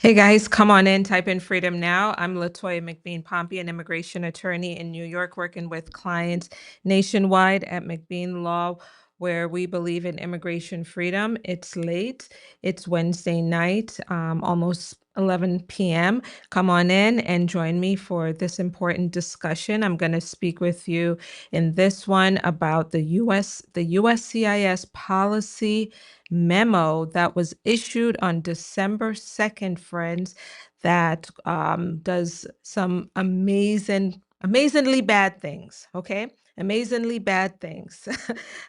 Hey guys, come on in, type in freedom now. I'm Latoya McBean Pompey, an immigration attorney in New York, working with clients nationwide at McBean Law, where we believe in immigration freedom. It's late, it's Wednesday night, almost 11 p.m. Come on in and join me for this important discussion. I'm going to speak with you in this one about the USCIS policy memo that was issued on December 2nd, friends, that does some amazingly bad things, okay? Amazingly bad things.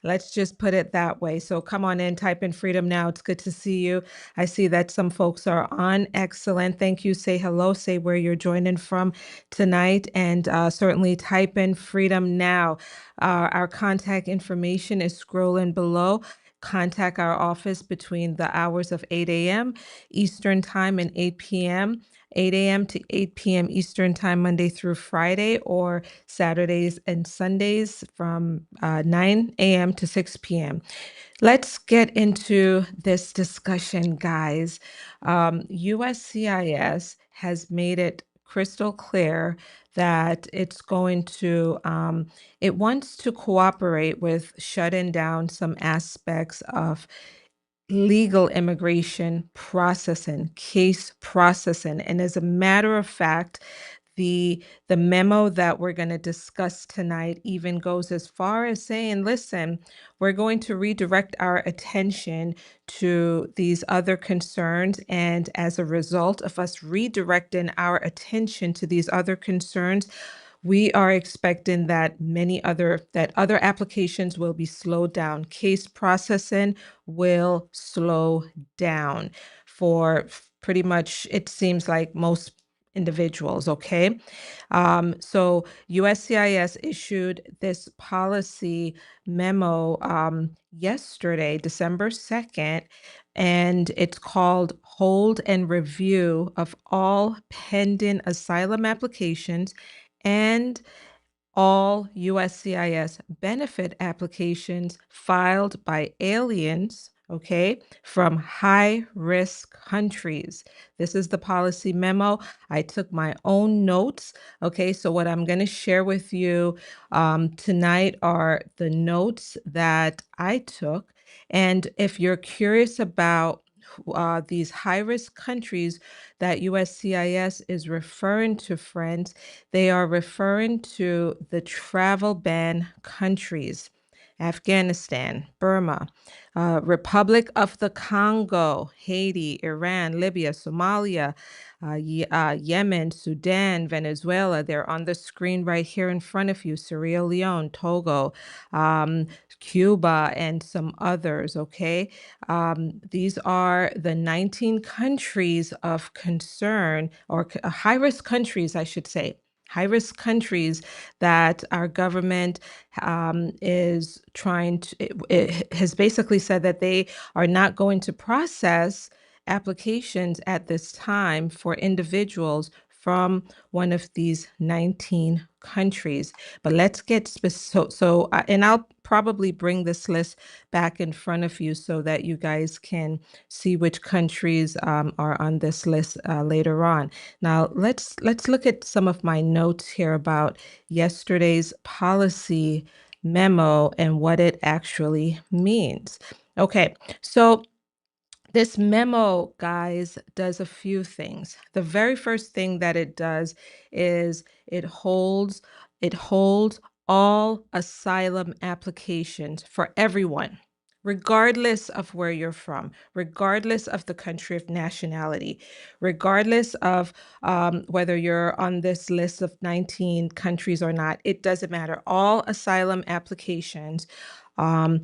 Let's just put it that way. So come on in, type in freedom now. It's good to see you. I see that some folks are on. Excellent. Thank you. Say hello, say where you're joining from tonight, and certainly type in freedom now. Our contact information is scrolling below. Contact our office between the hours of 8 a.m. Eastern Time and 8 p.m., 8 a.m. to 8 p.m. Eastern Time, Monday through Friday, or Saturdays and Sundays from 9 a.m. to 6 p.m. Let's get into this discussion, guys. USCIS has made it crystal clear that it wants to cooperate with shutting down some aspects of legal immigration processing, case processing. And as a matter of fact, the memo that we're going to discuss tonight even goes as far as saying, listen, we're going to redirect our attention to these other concerns. And as a result of us redirecting our attention to these other concerns, we are expecting that other applications will be slowed down. Case processing will slow down for pretty much, it seems like, most individuals, okay? So USCIS issued this policy memo yesterday, December 2nd, and it's called Hold and Review of All Pending Asylum Applications and all USCIS benefit applications filed by aliens, okay, from high-risk countries. This is the policy memo. I took my own notes, okay, so what I'm going to share with you tonight are the notes that I took. And if you're curious about these high-risk countries that USCIS is referring to, friends, they are referring to the travel ban countries: Afghanistan, Burma, Republic of the Congo, Haiti, Iran, Libya, Somalia, Yemen, Sudan, Venezuela. They're on the screen right here in front of you: Sierra Leone, Togo, um, Cuba, and some others, okay? These are the 19 countries of concern, or high-risk countries, I should say. High-risk countries that our government is trying to, it has basically said that they are not going to process applications at this time for individuals from one of these 19 countries. But let's get specific. And I'll probably bring this list back in front of you so that you guys can see which countries are on this list later on. Now, let's look at some of my notes here about yesterday's policy memo and what it actually means. Okay, so this memo, guys, does a few things. The very first thing that it does is it holds all asylum applications for everyone, regardless of where you're from, regardless of the country of nationality, regardless of whether you're on this list of 19 countries or not. It doesn't matter. All asylum applications um,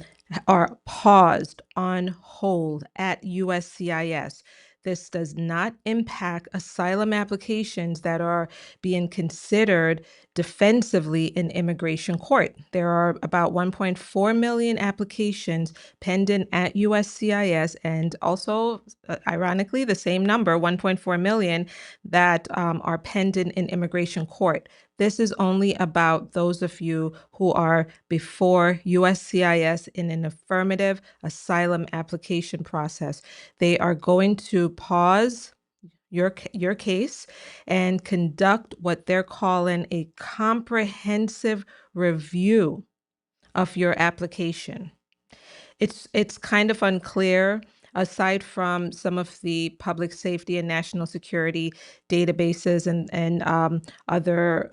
are paused, on hold at USCIS. This does not impact asylum applications that are being considered defensively in immigration court. There are about 1.4 million applications pending at USCIS, and also, ironically, the same number, 1.4 million, that are pending in immigration court. This is only about those of you who are before USCIS in an affirmative asylum application process. They are going to pause your case and conduct what they're calling a comprehensive review of your application. It's kind of unclear, aside from some of the public safety and national security databases and other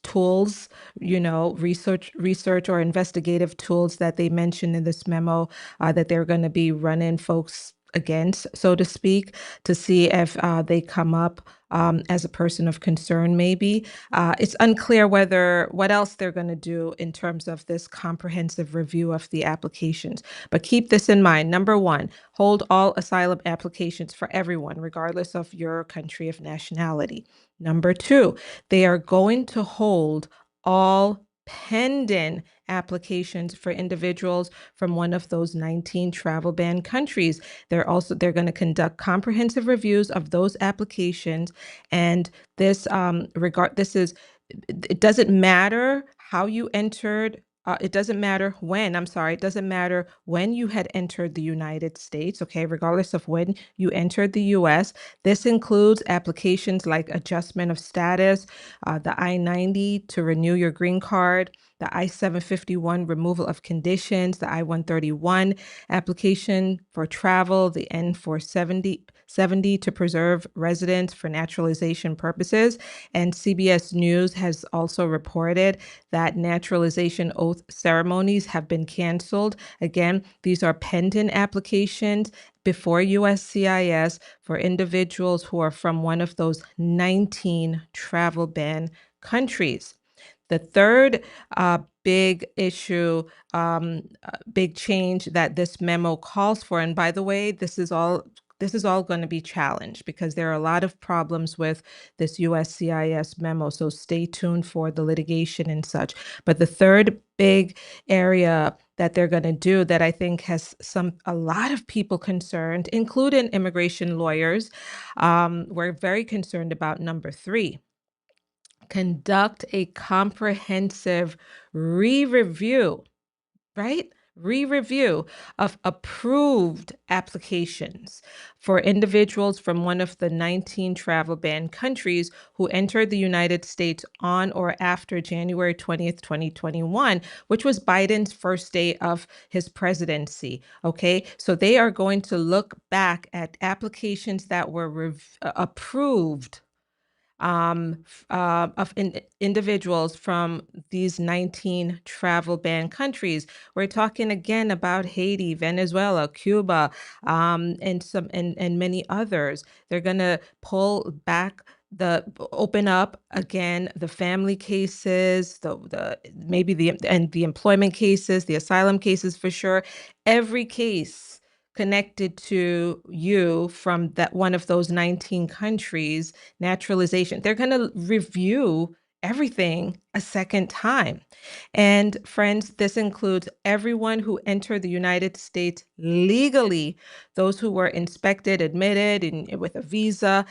tools, research or investigative tools that they mentioned in this memo, that they're going to be running folks against, so to speak, to see if they come up as a person of concern, maybe. It's unclear what else they're going to do in terms of this comprehensive review of the applications. But keep this in mind. Number one, hold all asylum applications for everyone, regardless of your country of nationality. Number two, they are going to hold all pending applications for individuals from one of those 19 travel ban countries. They're going to conduct comprehensive reviews of those applications, and it doesn't matter how you entered. It doesn't matter when, I'm sorry, it doesn't matter when you had entered the United States, okay, regardless of when you entered the US. This includes applications like adjustment of status, the I-90 to renew your green card, the I-751 removal of conditions, the I-131 application for travel, the N-470 to preserve residence for naturalization purposes. And CBS News has also reported that naturalization oath ceremonies have been canceled. Again, these are pending applications before USCIS for individuals who are from one of those 19 travel ban countries. The third big issue, big change that this memo calls for, and by the way, this is all going to be challenged because there are a lot of problems with this USCIS memo. So stay tuned for the litigation and such. But the third big area that they're going to do that I think has a lot of people concerned, including immigration lawyers, we're very concerned about number three. Conduct a comprehensive re-review, right? Re-review of approved applications for individuals from one of the 19 travel ban countries who entered the United States on or after January 20th, 2021, which was Biden's first day of his presidency. Okay, so they are going to look back at applications that were approved of individuals from these 19 travel ban countries. We're talking again about Haiti, Venezuela, Cuba, and many others. They're going to open up again the family cases, the employment cases, the asylum cases for sure. Every case connected to you from that one of those 19 countries, naturalization. They're going to review everything a second time. And friends, this includes everyone who entered the United States legally, those who were inspected, admitted with a visa,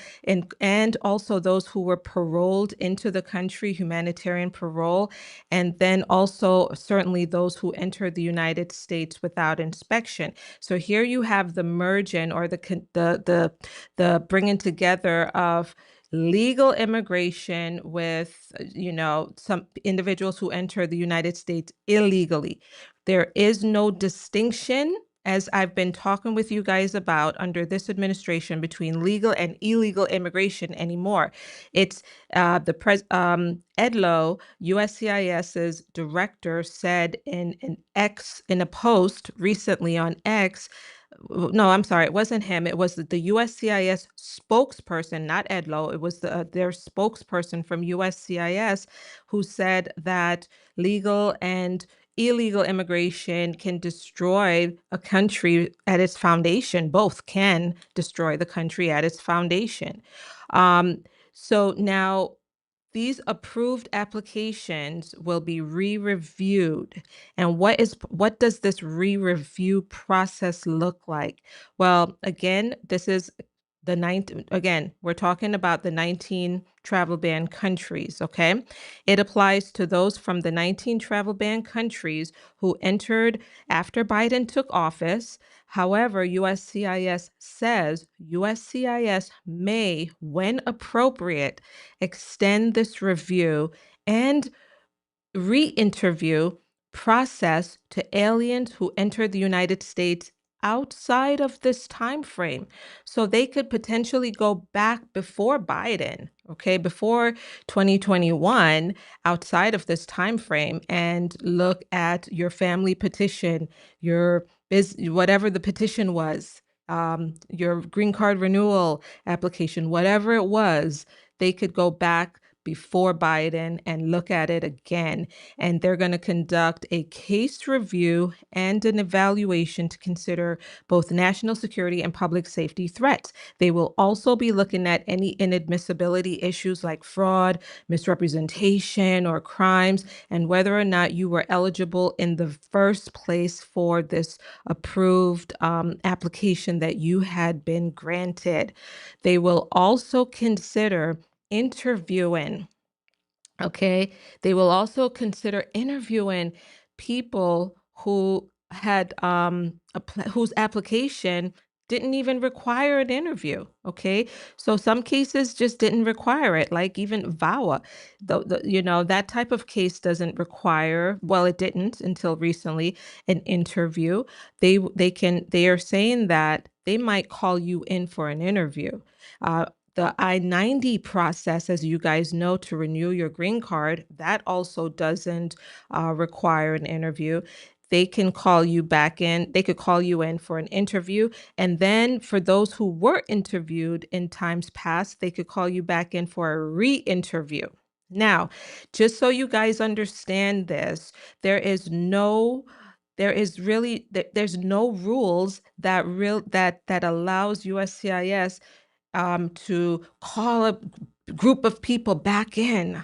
and also those who were paroled into the country, humanitarian parole, and then also certainly those who entered the United States without inspection. So here you have the merging or the bringing together of legal immigration with, some individuals who enter the United States illegally. There is no distinction, as I've been talking with you guys about under this administration, between legal and illegal immigration anymore. It's Ed Lowe, USCIS's director, said in a post recently on X. No, I'm sorry, it wasn't him. It was the USCIS spokesperson, not Ed Lowe. It was their spokesperson from USCIS who said that legal and illegal immigration can destroy a country at its foundation. Both can destroy the country at its foundation. So now these approved applications will be re-reviewed. And what does this re-review process look like? Well, again, we're talking about the 19 travel ban countries, okay? It applies to those from the 19 travel ban countries who entered after Biden took office, However, USCIS says USCIS may, when appropriate, extend this review and re-interview process to aliens who enter the United States outside of this time frame. So they could potentially go back before Biden, okay, before 2021, outside of this time frame, and look at your family petition, your whatever the petition was, your green card renewal application, whatever it was, they could go back before Biden and look at it again. And they're going to conduct a case review and an evaluation to consider both national security and public safety threats. They will also be looking at any inadmissibility issues like fraud, misrepresentation, or crimes, and whether or not you were eligible in the first place for this approved application that you had been granted. They will also consider interviewing. Okay. They will also consider interviewing people who had whose application didn't even require an interview. Okay. So some cases just didn't require it, like even VAWA. That type of case doesn't require, well, it didn't until recently, an interview. They are saying that they might call you in for an interview. The I-90 process, as you guys know, to renew your green card, that also doesn't require an interview. They can call you back in. They could call you in for an interview. And then for those who were interviewed in times past, they could call you back in for a re-interview. Now, just so you guys understand this, there's no rules that allows USCIS to call a group of people back in,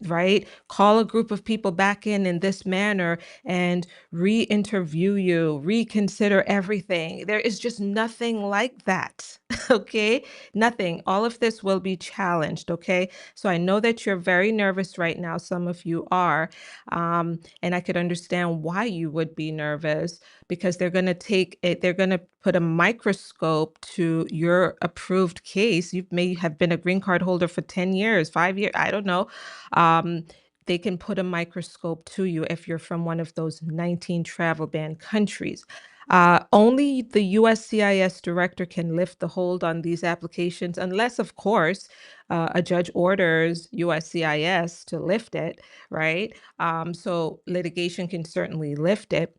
right? Call a group of people back in this manner and re-interview you, reconsider everything. There is just nothing like that, okay? Nothing. All of this will be challenged, okay? So I know that you're very nervous right now. Some of you are, and I could understand why you would be nervous, because they're going to they're going to put a microscope to your approved case. You may have been a green card holder for 10 years, 5 years, I don't know. Um, they can put a microscope to you if you're from one of those 19 travel ban countries. Only the USCIS director can lift the hold on these applications, unless, of course, a judge orders USCIS to lift it, right? So litigation can certainly lift it.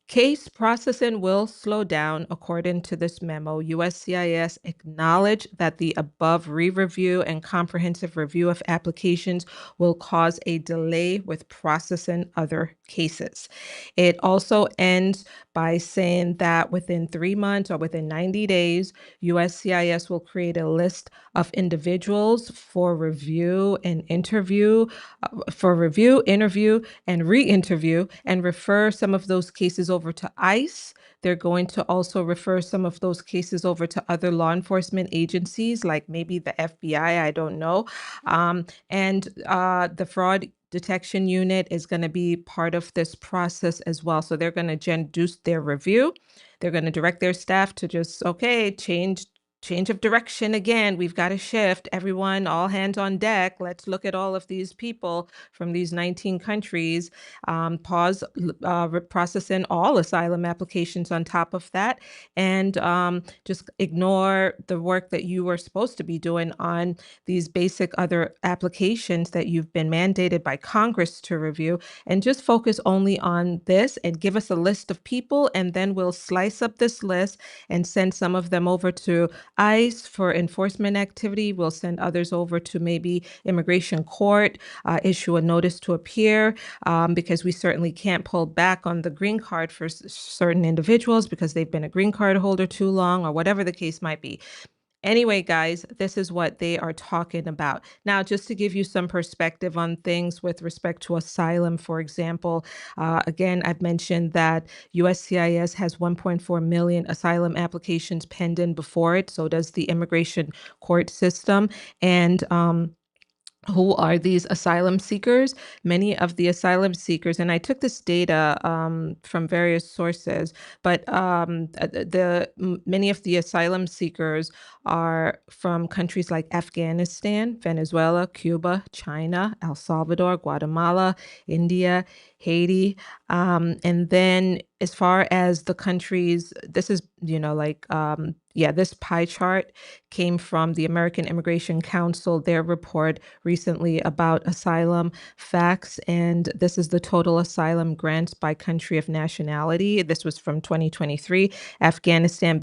Case processing will slow down, according to this memo. USCIS acknowledged that the above re-review and comprehensive review of applications will cause a delay with processing other cases. It also ends by saying that within 3 months or within 90 days, USCIS will create a list of individuals for review and interview, interview, and re-interview, and refer some of those cases over to ICE. They're going to also refer some of those cases over to other law enforcement agencies, like maybe the FBI, I don't know. And the fraud detection unit is going to be part of this process as well. So they're going to do their review. They're going to direct their staff to just, okay, change of direction again. We've got to shift. Everyone, all hands on deck. Let's look at all of these people from these 19 countries. Pause processing all asylum applications on top of that, and just ignore the work that you were supposed to be doing on these basic other applications that you've been mandated by Congress to review, and just focus only on this and give us a list of people, and then we'll slice up this list and send some of them over to ICE for enforcement activity. We'll send others over to maybe immigration court, issue a notice to appear, because we certainly can't pull back on the green card for certain individuals because they've been a green card holder too long, or whatever the case might be. Anyway, guys, this is what they are talking about. Now, just to give you some perspective on things with respect to asylum, for example, again, I've mentioned that USCIS has 1.4 million asylum applications pending before it. So does the immigration court system. And Who are these asylum seekers? Many of the asylum seekers, and I took this data from various sources, but many of the asylum seekers are from countries like Afghanistan, Venezuela, Cuba, China, El Salvador, Guatemala, India, Haiti, and then as far as the countries, this is this pie chart came from the American Immigration Council, their report recently about asylum facts, and this is the total asylum grants by country of nationality. This was from 2023. Afghanistan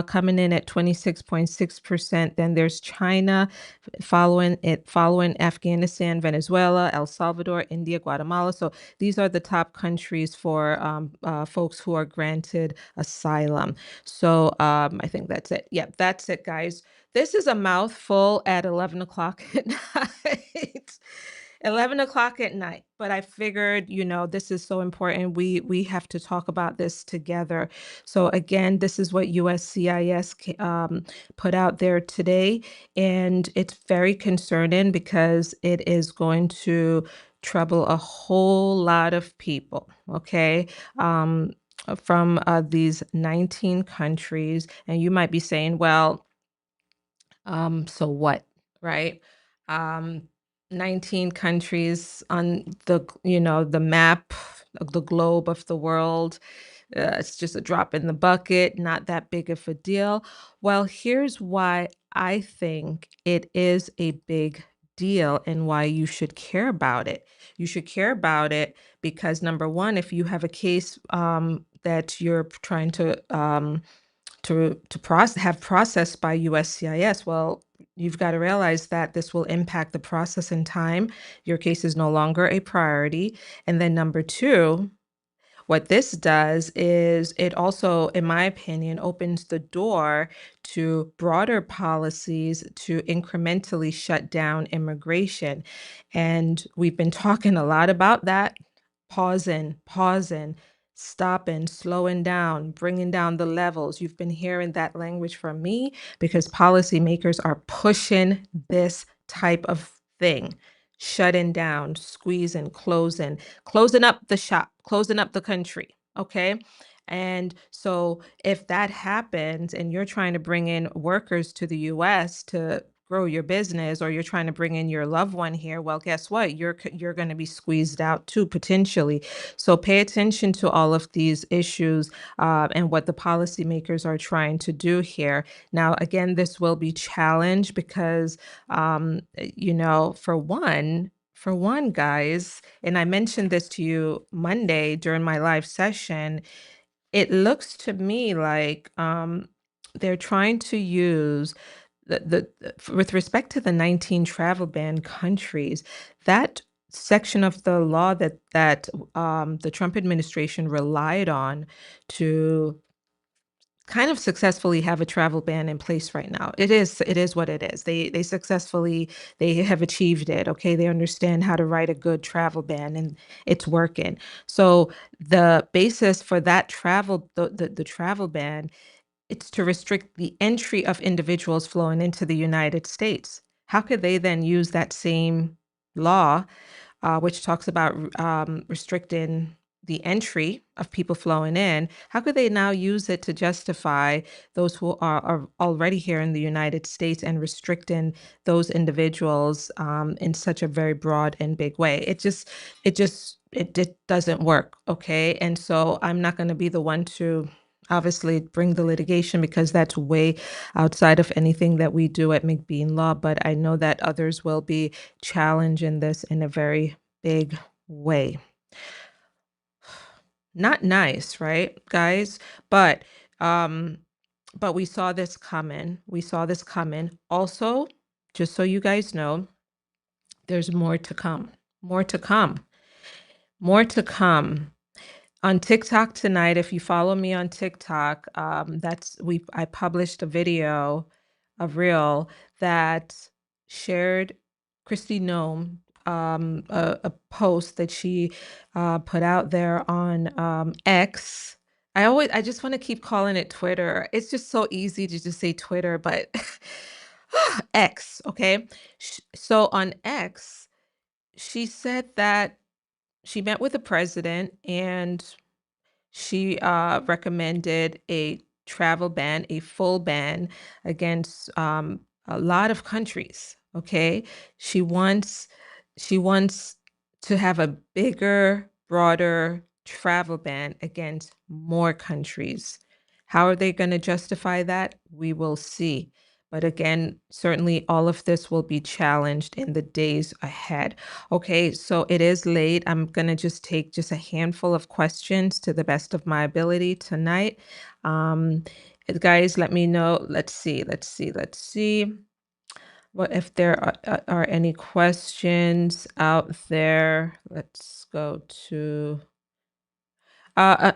coming in at 26.6%. Then there's China following Afghanistan, Venezuela, El Salvador, India, Guatemala. So these are the top countries for folks who are granted asylum. So I think that's it. Yep, that's it, guys. This is a mouthful at 11 o'clock at night. 11 o'clock at night. But I figured, this is so important. We have to talk about this together. So again, this is what USCIS put out there today. And it's very concerning because it is going to trouble a whole lot of people. Okay. From these 19 countries. And you might be saying, well, so what, right? Um, 19 countries on the map, of the globe of the world. It's just a drop in the bucket, not that big of a deal. Well, here's why I think it is a big deal and why you should care about it. You should care about it because number one, if you have a case that you're trying to have processed by USCIS, well, you've got to realize that this will impact the processing time. Your case is no longer a priority. And then number two, what this does is it also, in my opinion, opens the door to broader policies to incrementally shut down immigration. And we've been talking a lot about that. Pausing, stopping, slowing down, bringing down the levels. You've been hearing that language from me because policymakers are pushing this type of thing, shutting down, squeezing, closing up the shop, closing up the country. Okay. And so if that happens and you're trying to bring in workers to the US to grow your business or you're trying to bring in your loved one here, well, guess what? You're going to be squeezed out too, potentially. So pay attention to all of these issues and what the policymakers are trying to do here. Now, again, this will be challenged because, for one, guys, and I mentioned this to you Monday during my live session, it looks to me like they're trying to use with respect to the 19 travel ban countries, that section of the law that the Trump administration relied on to kind of successfully have a travel ban in place right now. It is what it is. They have achieved it. Okay. They understand how to write a good travel ban and it's working. So the basis for that the travel ban, it's to restrict the entry of individuals flowing into the United States. How could they then use that same law which talks about restricting the entry of people flowing in? How could they now use it to justify those who are already here in the United States and restricting those individuals in such a very broad and big way? It doesn't work. Okay. And so I'm not going to be the one to obviously bring the litigation because that's way outside of anything that we do at McBean Law. But I know that others will be challenging this in a very big way. Not nice, right, guys? But um but we saw this coming. We saw this coming. Also, just so you guys know, there's more to come. More to come. More to come. On TikTok tonight, if you follow me on TikTok, I published a video, a reel that shared Kristi Noem, a post that she put out there on X. I just want to keep calling it Twitter. It's just so easy to just say Twitter, but X, okay? So on X, she said that she met with the president and she recommended a travel ban, a full ban against a lot of countries. Okay, she wants she wants to have a bigger, broader travel ban against more countries. How are they going to justify that? We will see. But again, certainly all of this will be challenged in the days ahead. Okay, so it is late. I'm going to just take just a handful of questions to the best of my ability tonight. Um, guys, let me know. Let's see. What if there are any questions out there? Let's go to I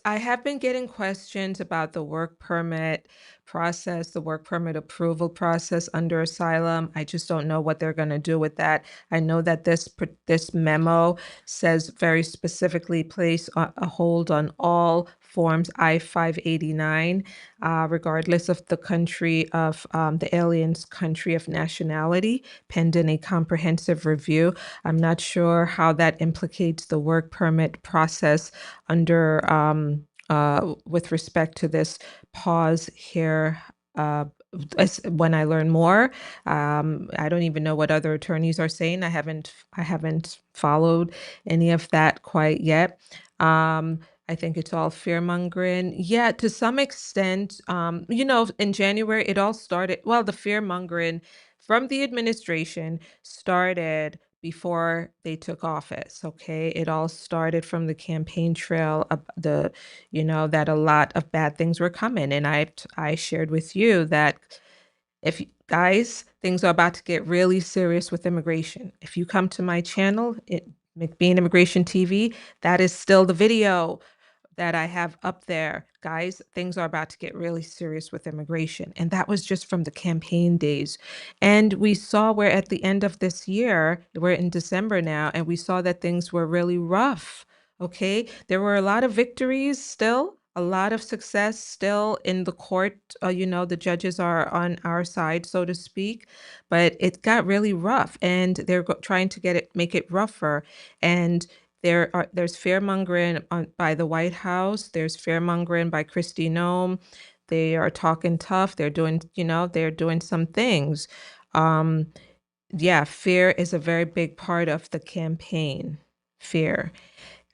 have been getting questions about the work permit process, the work permit approval process under asylum. I just don't know what they're going to do with that. I know that this memo says very specifically place a hold on all forms I-589, regardless of the country of the alien's country of nationality, pending a comprehensive review. I'm not sure how that implicates the work permit process under with respect to this pause here. When I learn more, I don't even know what other attorneys are saying. I haven't followed any of that quite yet. I think it's all fear mongering. Yeah, to some extent, in January, it all started. Well, the fear mongering from the administration started before they took office. Okay. It all started from the campaign trail of that a lot of bad things were coming. And I shared with you that if guys, things are about to get really serious with immigration. If you come to my channel, McBean Immigration TV, that is still the video that I have up there. Guys, things are about to get really serious with immigration. And that was just from the campaign days. And we saw where at the end of this year, we're in December now, and we saw that things were really rough. Okay. There were a lot of victories still. A lot of success still in the court. The judges are on our side, so to speak, but it got really rough, and they're trying to make it rougher. And there's fear-mongering by the White House. There's fear-mongering by Kristi Noem. They are talking tough. They're doing some things. Um, yeah, fear is a very big part of the campaign. Fear.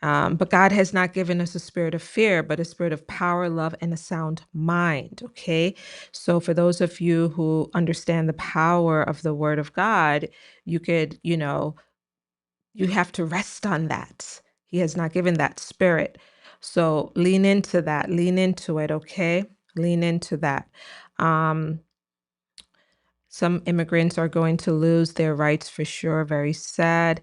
But God has not given us a spirit of fear, but a spirit of power, love, and a sound mind. Okay. So for those of you who understand the power of the word of God, you could, you have to rest on that. He has not given that spirit. So lean into that, lean into it, okay? Lean into that. Um, some immigrants are going to lose their rights for sure. Very sad.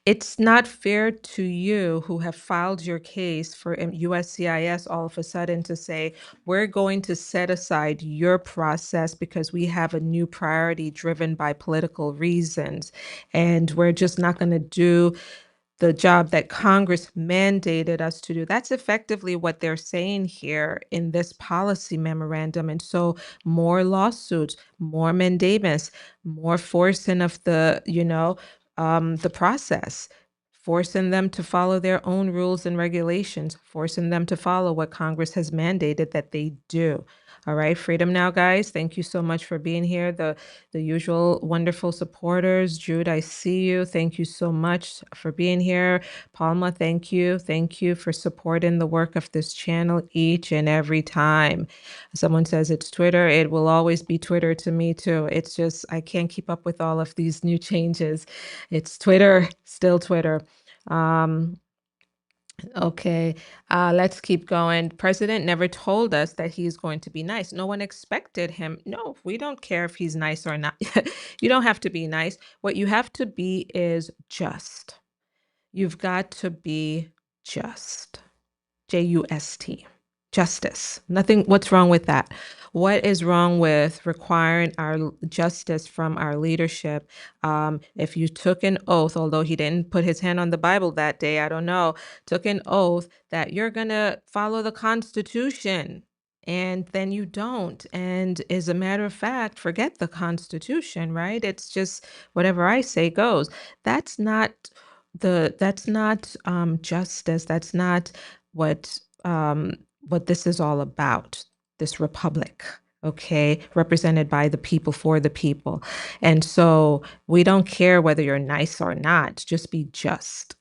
It's not fair to you who have filed your case for USCIS all of a sudden to say, we're going to set aside your process because we have a new priority driven by political reasons. And we're just not going to do the job that Congress mandated us to do. That's effectively what they're saying here in this policy memorandum. And so more lawsuits, more mandamus, more forcing of the process, forcing them to follow their own rules and regulations, forcing them to follow what Congress has mandated that they do. All right, freedom now, guys. Thank you so much for being here. The usual wonderful supporters. Jude, I see you. Thank you so much for being here. Palma, thank you. Thank you for supporting the work of this channel each and every time. Someone says it's Twitter. It will always be Twitter to me too. It's just, I can't keep up with all of these new changes. It's Twitter, still Twitter. Okay, let's keep going. President never told us that he's going to be nice. No one expected him. No, we don't care if he's nice or not. You don't have to be nice. What you have to be is just. You've got to be just. Just. Justice. Nothing. What's wrong with that? What is wrong with requiring our justice from our leadership? If you took an oath, although he didn't put his hand on the Bible that day, I don't know, took an oath that you're going to follow the Constitution and then you don't. And as a matter of fact, forget the Constitution, right? It's just whatever I say goes. That's not that's not justice. That's not what what this is all about. This republic, okay, represented by the people for the people. And so we don't care whether you're nice or not. Just be just.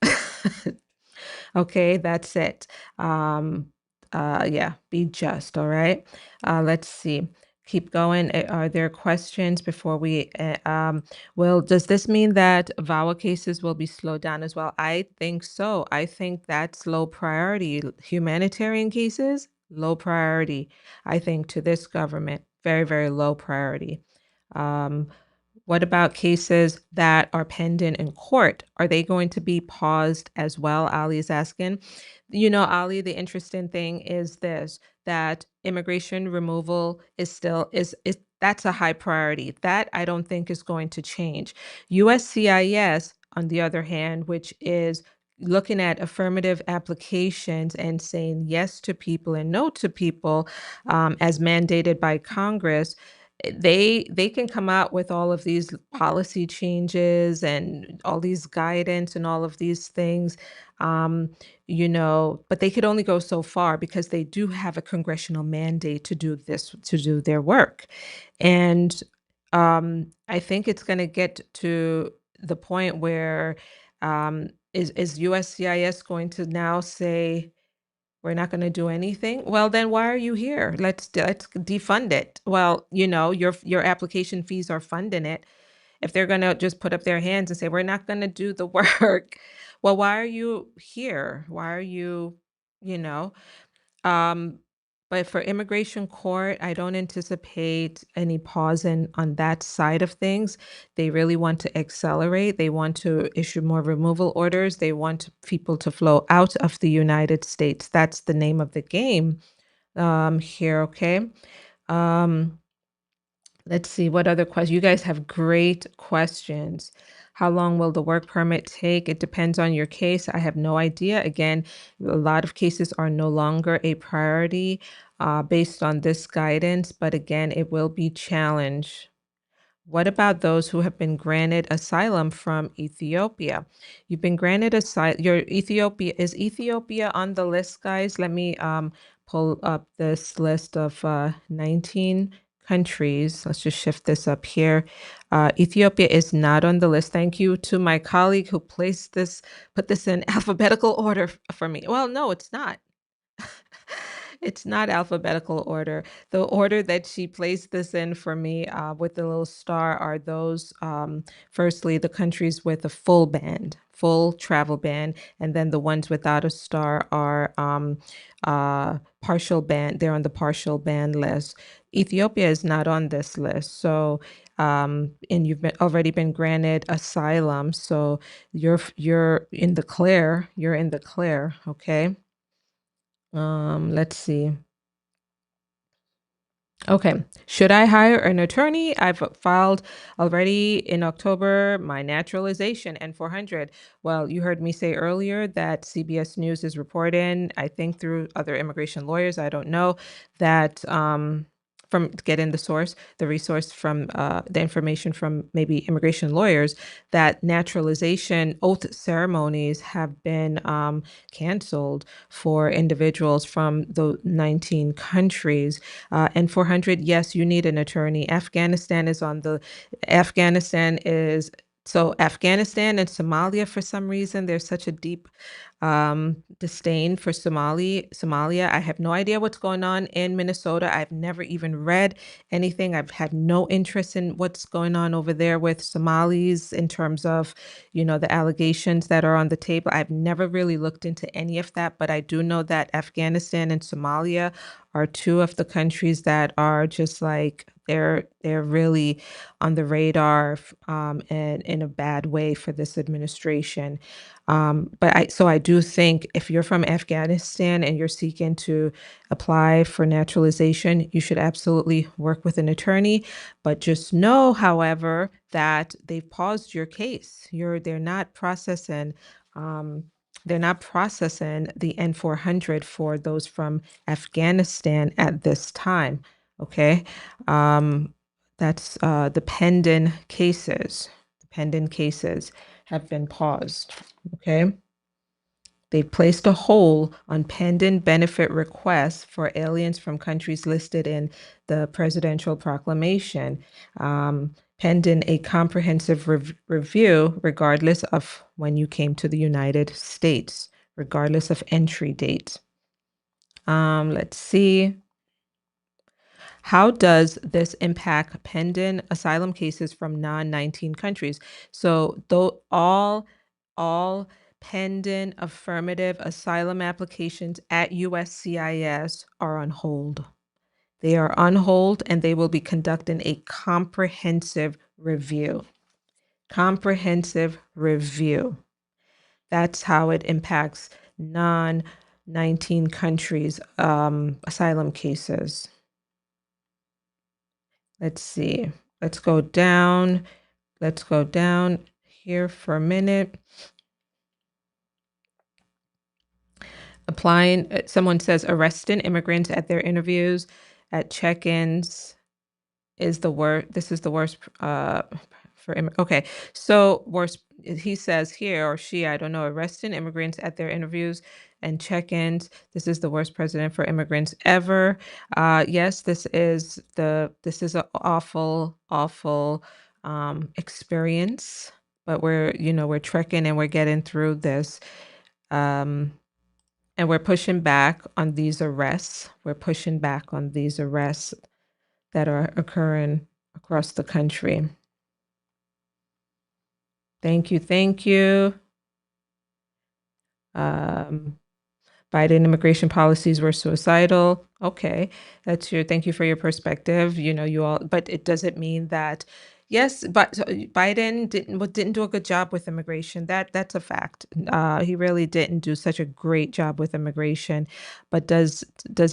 Okay, that's it. Um, yeah, be just, all right? Let's see. Keep going. Are there questions before we, well, does this mean that VAWA cases will be slowed down as well? I think so. I think that's low priority. Humanitarian cases, low priority, I think, to this government. Very, very low priority. Um, what about cases that are pending in court? Are they going to be paused as well? Ali is asking. You know, Ali, the interesting thing is this, that immigration removal is still is that's a high priority. That I don't think is going to change. USCIS, on the other hand, which is looking at affirmative applications and saying yes to people and no to people, as mandated by Congress, they can come out with all of these policy changes and all these guidance and all of these things, um, you know, but they could only go so far because they do have a congressional mandate to do this, to do their work. And I think it's going to get to the point where is USCIS going to now say, we're not going to do anything? Well, then why are you here? Let's defund it. Well, you know, your application fees are funding it. If they're going to just put up their hands and say we're not going to do the work, well, why are you here? Why are you, you know? Um, but for immigration court, I don't anticipate any pause on that side of things. They really want to accelerate. They want to issue more removal orders. They want people to flow out of the United States. That's the name of the game here, okay? Um, Let's see, what other questions? You guys have great questions. How long will the work permit take? It depends on your case. I have no idea. Again, a lot of cases are no longer a priority based on this guidance, but again, it will be challenged. What about those who have been granted asylum from Ethiopia? You've been granted asylum. Your Ethiopia is Ethiopia on the list, guys? Let me pull up this list of 19 countries. Let's just shift this up here. Ethiopia is not on the list. Thank you to my colleague who placed this, put this in alphabetical order for me. Well, no, it's not. It's not alphabetical order. The order that she placed this in for me with the little star are those, firstly, the countries with a full ban, full travel ban, and then the ones without a star are partial ban. They're on the partial ban list. Ethiopia is not on this list. So, and you've already been granted asylum. So you're in the clear. You're in the clear. Okay. Let's see. Okay. Should I hire an attorney? I've filed already in October my naturalization N-400. Well, you heard me say earlier that CBS News is reporting, I think through other immigration lawyers, I don't know, that from getting the resource from the information from maybe immigration lawyers, that naturalization oath ceremonies have been canceled for individuals from the 19 countries. And 400, yes, you need an attorney. Afghanistan is, so Afghanistan and Somalia, for some reason, there's such a deep disdain for Somalia. I have no idea what's going on in Minnesota. I've never even read anything. I've had no interest in what's going on over there with Somalis in terms of, you know, the allegations that are on the table. I've never really looked into any of that, but I do know that Afghanistan and Somalia are two of the countries that are just like they're really on the radar and in a bad way for this administration. So I do think if you're from Afghanistan and you're seeking to apply for naturalization, you should absolutely work with an attorney. But just know, however, that they've paused your case. They're not processing they're not processing the N-400 for those from Afghanistan at this time. Okay. That's the pending cases. The pending cases have been paused. Okay. They placed a hold on pending benefit requests for aliens from countries listed in the presidential proclamation, pending a comprehensive review, regardless of when you came to the United States, regardless of entry date. Let's see. How does this impact pending asylum cases from non-19 countries? So though all pending affirmative asylum applications at USCIS are on hold. They are on hold and they will be conducting a comprehensive review. Comprehensive review. That's how it impacts non-19 countries asylum cases. Let's see. Let's go down. Let's go down here for a minute. Applying, someone says arresting immigrants at their interviews, at check-ins is the worst. This is the worst okay. So worst, he says here, or she, I don't know, arresting immigrants at their interviews and check-ins. This is the worst president for immigrants ever. Yes, this is an awful experience, but we're trekking and we're getting through this. And we're pushing back on these arrests. We're pushing back on these arrests that are occurring across the country. Thank you. Thank you. Biden immigration policies were suicidal. Okay, thank you for your perspective. But it doesn't mean that, yes, but Biden didn't do a good job with immigration. That's a fact. He really didn't do such a great job with immigration. But does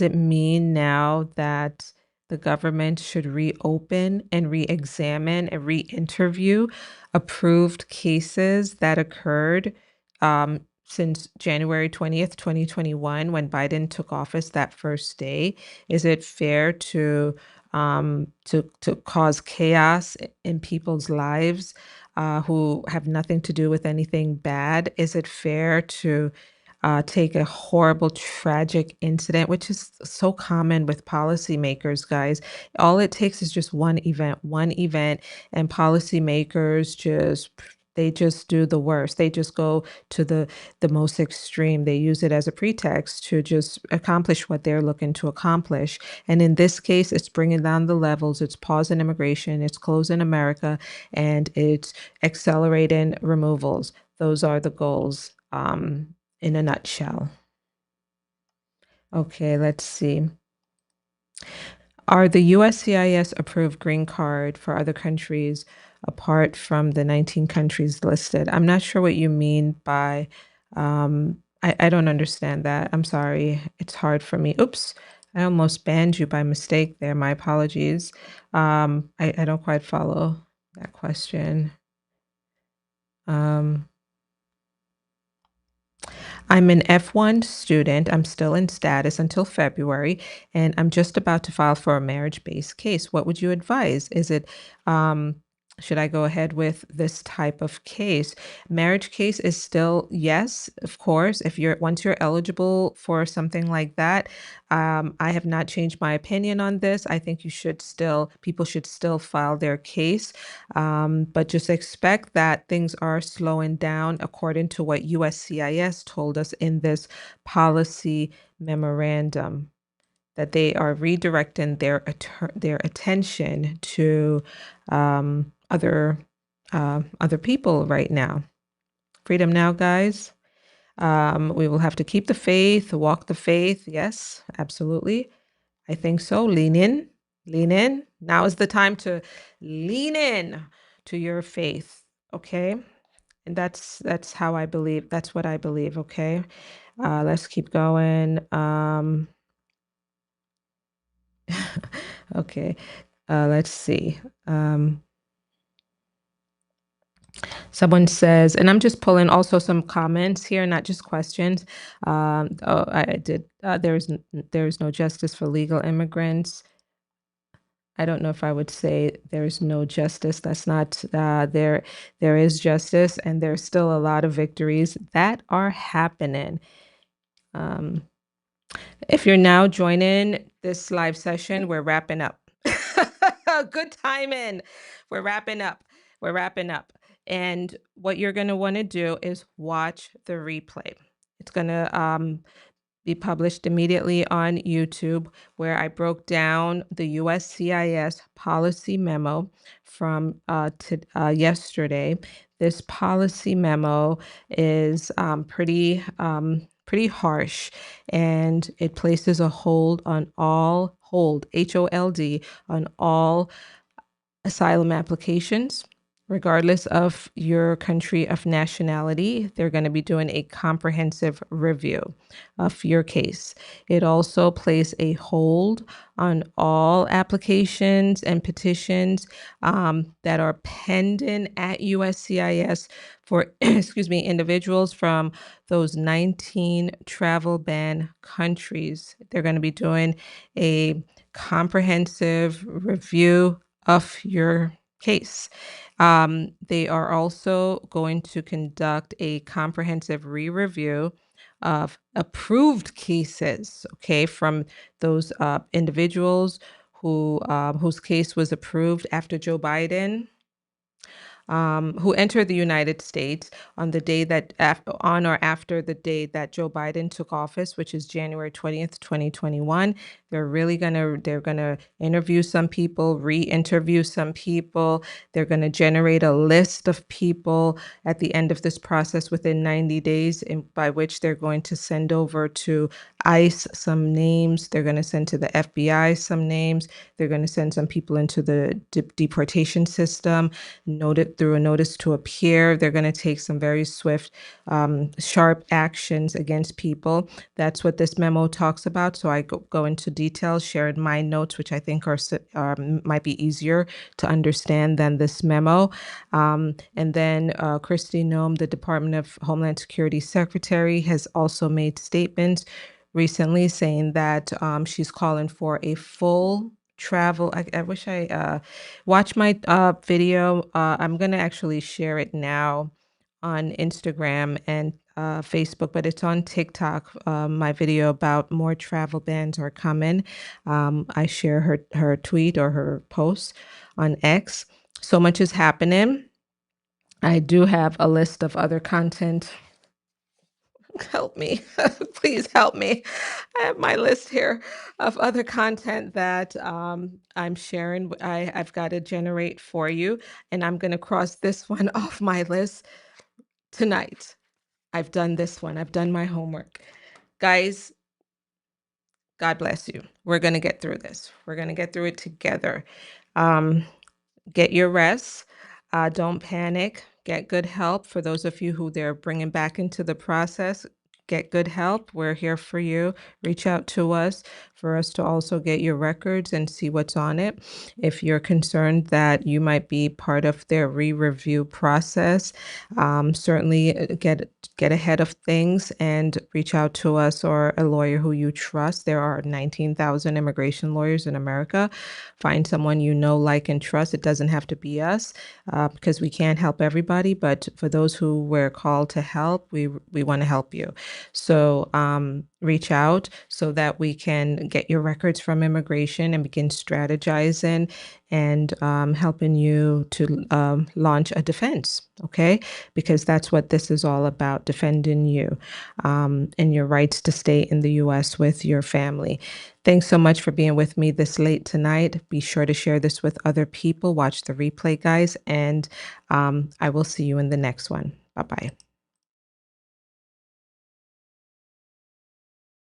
it mean now that the government should reopen and re-examine and re-interview approved cases that occurred since January 20th, 2021, when Biden took office that first day? Is it fair to cause chaos in people's lives who have nothing to do with anything bad? Is it fair to take a horrible, tragic incident, which is so common with policymakers, guys? All it takes is just one event, and policymakers they just do the worst. They just go to the most extreme. They use it as a pretext to just accomplish what they're looking to accomplish. And in this case, it's bringing down the levels. It's pausing immigration. It's closing America, and it's accelerating removals. Those are the goals in a nutshell. Okay, let's see. Are the USCIS approved green card for other countries apart from the 19 countries listed? I'm not sure what you mean by, I don't understand that. I'm sorry. It's hard for me. Oops, I almost banned you by mistake there. My apologies. I don't quite follow that question. I'm an F1 student. I'm still in status until February, and I'm just about to file for a marriage-based case. What would you advise? Should I go ahead with this type of case? Marriage case is still, yes, of course. Once you're eligible for something like that, I have not changed my opinion on this. I think people should still file their case. But just expect that things are slowing down according to what USCIS told us in this policy memorandum, that they are redirecting their attention to other people right now. Freedom now, guys. We will have to keep the faith, walk the faith. Yes, absolutely. I think so. Lean in, lean in. Now is the time to lean in to your faith. Okay. And that's how I believe. That's what I believe. Okay. Let's keep going. Okay. Let's see. Someone says, and I'm just pulling also some comments here, not just questions. I did. There's no justice for legal immigrants. I don't know if I would say there's no justice. That's not there. There is justice, and there's still a lot of victories that are happening. Um, if you're now joining this live session, we're wrapping up. Good timing. We're wrapping up. We're wrapping up. And what you're going to want to do is watch the replay. It's going to be published immediately on YouTube, where I broke down the USCIS policy memo from yesterday. This policy memo is pretty harsh, and it places a hold on all HOLD on all asylum applications, regardless of your country of nationality. They're going to be doing a comprehensive review of your case. It also places a hold on all applications and petitions that are pending at USCIS for, excuse me, individuals from those 19 travel ban countries. They're going to be doing a comprehensive review of your case. They are also going to conduct a comprehensive re-review of approved cases, okay, from those individuals whose case was approved after Joe Biden, who entered the United States on the day that on or after the day that Joe Biden took office, which is January 20th, 2021. They're gonna interview some people, re-interview some people. They're gonna generate a list of people at the end of this process within 90 days, by which they're going to send over to ICE some names. They're going to send to the FBI some names. They're going to send some people into the deportation system, noted through a notice to appear. They're going to take some very swift, sharp actions against people. That's what this memo talks about. So I go into details, shared my notes, which I think might be easier to understand than this memo. And then Kristi, Noem, the Department of Homeland Security Secretary, has also made statements recently saying that she's calling for a full travel. I wish I watch my video. I'm going to actually share it now on Instagram and Facebook, but it's on TikTok. My video about more travel bans are coming. I share her tweet or her post on X. So much is happening. I do have a list of other content. Help me. Please help me. I have my list here of other content that I'm sharing. I've got to generate for you, and I'm going to cross this one off my list tonight. I've done this one. I've done my homework. Guys, God bless you. We're going to get through this. We're going to get through it together. Get your rest. Don't panic. Get good help. For those of you who they're bringing back into the process, get good help. We're here for you. Reach out to us for us to also get your records and see what's on it. If you're concerned that you might be part of their re-review process, certainly get ahead of things and reach out to us or a lawyer who you trust. There are 19,000 immigration lawyers in America. Find someone you know, like, and trust. It doesn't have to be us because we can't help everybody. But for those who we're called to help, we want to help you. So reach out so that we can get your records from immigration and begin strategizing and helping you to launch a defense, okay? Because that's what this is all about, defending you and your rights to stay in the U.S. with your family. Thanks so much for being with me this late tonight. Be sure to share this with other people. Watch the replay, guys, and I will see you in the next one. Bye-bye.